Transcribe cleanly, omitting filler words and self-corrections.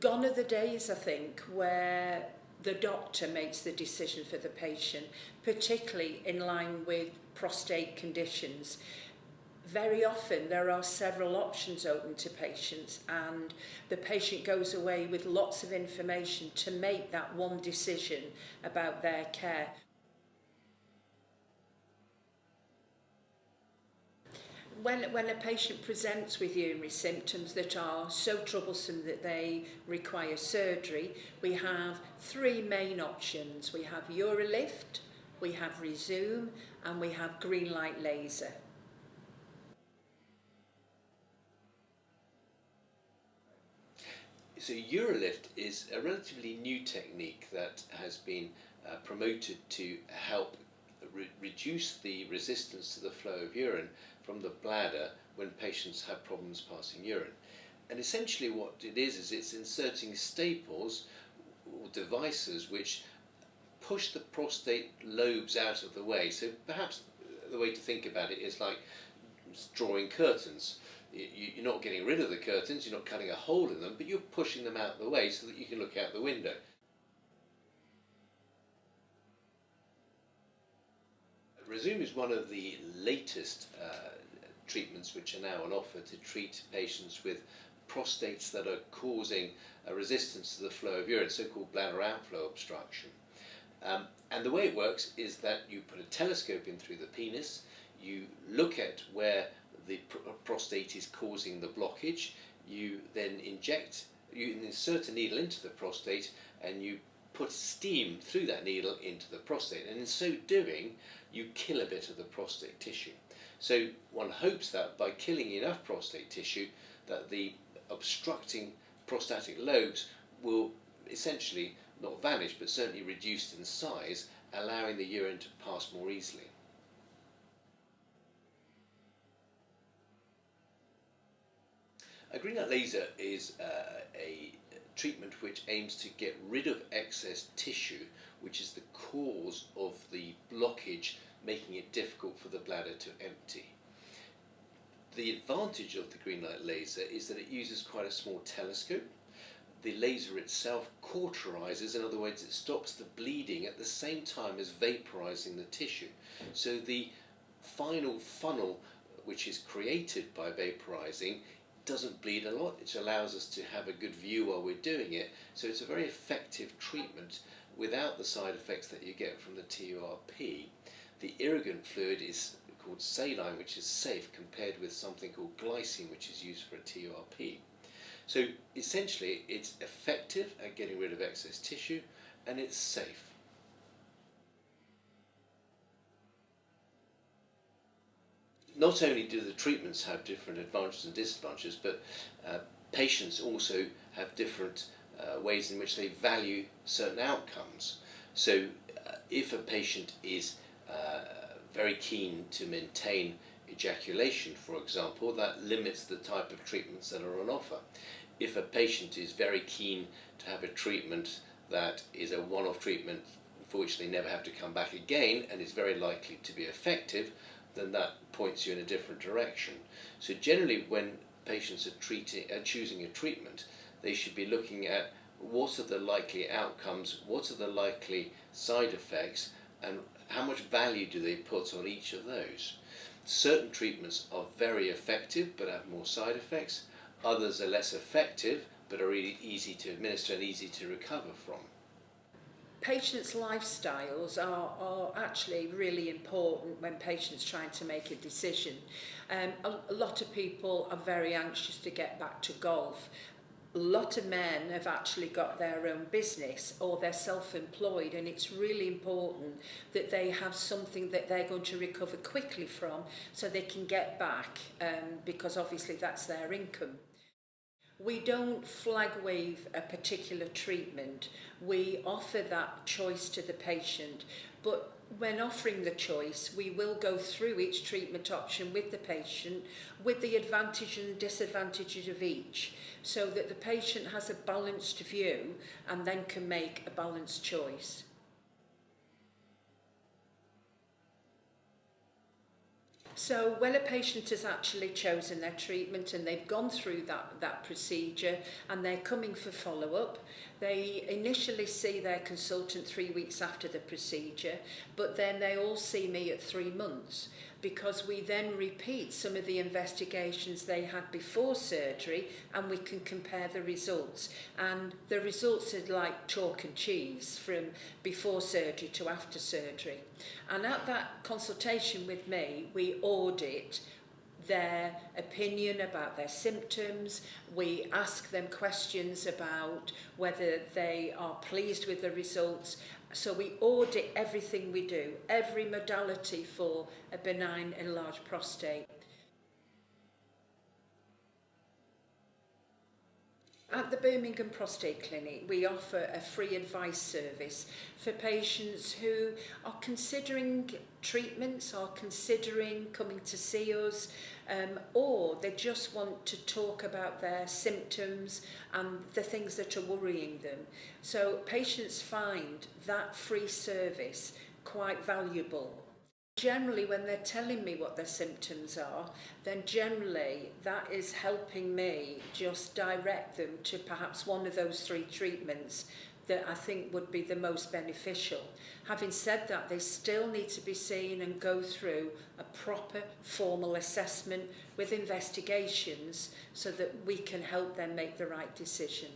Gone are the days, I think, where the doctor makes the decision for the patient, particularly in line with prostate conditions. Very often there are several options open to patients, and the patient goes away with lots of information to make that one decision about their care. When a patient presents with urinary symptoms that are so troublesome that they require surgery, we have three main options. We have UroLift, we have Rezum, and we have GreenLight laser. So UroLift is a relatively new technique that has been promoted to help reduce the resistance to the flow of urine from the bladder when patients have problems passing urine. And essentially what it is it's inserting staples or devices which push the prostate lobes out of the way. So perhaps the way to think about it is like drawing curtains. You're not getting rid of the curtains, you're not cutting a hole in them, but you're pushing them out of the way so that you can look out the window. Rezum is one of the latest treatments which are now on offer to treat patients with prostates that are causing a resistance to the flow of urine, so-called bladder outflow obstruction. And the way it works is that you put a telescope in through the penis, you look at where the prostate is causing the blockage, you then insert a needle into the prostate and you put steam through that needle into the prostate, and in so doing you kill a bit of the prostate tissue. So one hopes that by killing enough prostate tissue that the obstructing prostatic lobes will essentially not vanish but certainly reduce in size, allowing the urine to pass more easily. A GreenLight laser is a treatment which aims to get rid of excess tissue, which is the cause of the blockage, making it difficult for the bladder to empty. The advantage of the GreenLight laser is that it uses quite a small telescope. The laser itself cauterizes, in other words, it stops the bleeding at the same time as vaporizing the tissue. So the final funnel, which is created by vaporizing, doesn't bleed a lot. It allows us to have a good view while we're doing it. So it's a very effective treatment without the side effects that you get from the TURP. The irrigant fluid is called saline, which is safe, compared with something called glycine, which is used for a TURP. So essentially it's effective at getting rid of excess tissue and it's safe. Not only do the treatments have different advantages and disadvantages, but patients also have different ways in which they value certain outcomes. So if a patient is very keen to maintain ejaculation, for example, that limits the type of treatments that are on offer. If a patient is very keen to have a treatment that is a one-off treatment for which they never have to come back again and is very likely to be effective, then that points you in a different direction. So generally when patients are choosing a treatment, they should be looking at what are the likely outcomes, what are the likely side effects, and how much value do they put on each of those. Certain treatments are very effective but have more side effects, others are less effective but are really easy to administer and easy to recover from. Patients' lifestyles are actually really important when patients trying to make a decision. A lot of people are very anxious to get back to golf. A lot of men have actually got their own business or they're self-employed, and it's really important that they have something that they're going to recover quickly from so they can get back, because obviously that's their income. We don't flag wave a particular treatment. We offer that choice to the patient, but when offering the choice, we will go through each treatment option with the patient with the advantages and disadvantages of each, so that the patient has a balanced view and then can make a balanced choice. So when a patient has actually chosen their treatment and they've gone through that procedure and they're coming for follow-up, they initially see their consultant 3 weeks after the procedure, but then they all see me at 3 months, because we then repeat some of the investigations they had before surgery and we can compare the results. And the results are like chalk and cheese from before surgery to after surgery. And at that consultation with me, we audit their opinion about their symptoms. We ask them questions about whether they are pleased with the results. So we audit everything we do, every modality for a benign enlarged prostate. At the Birmingham Prostate Clinic, we offer a free advice service for patients who are considering treatments, are considering coming to see us, or they just want to talk about their symptoms and the things that are worrying them. So patients find that free service quite valuable. Generally, when they're telling me what their symptoms are, then generally that is helping me just direct them to perhaps one of those 3 treatments that I think would be the most beneficial. Having said that, they still need to be seen and go through a proper formal assessment with investigations so that we can help them make the right decision.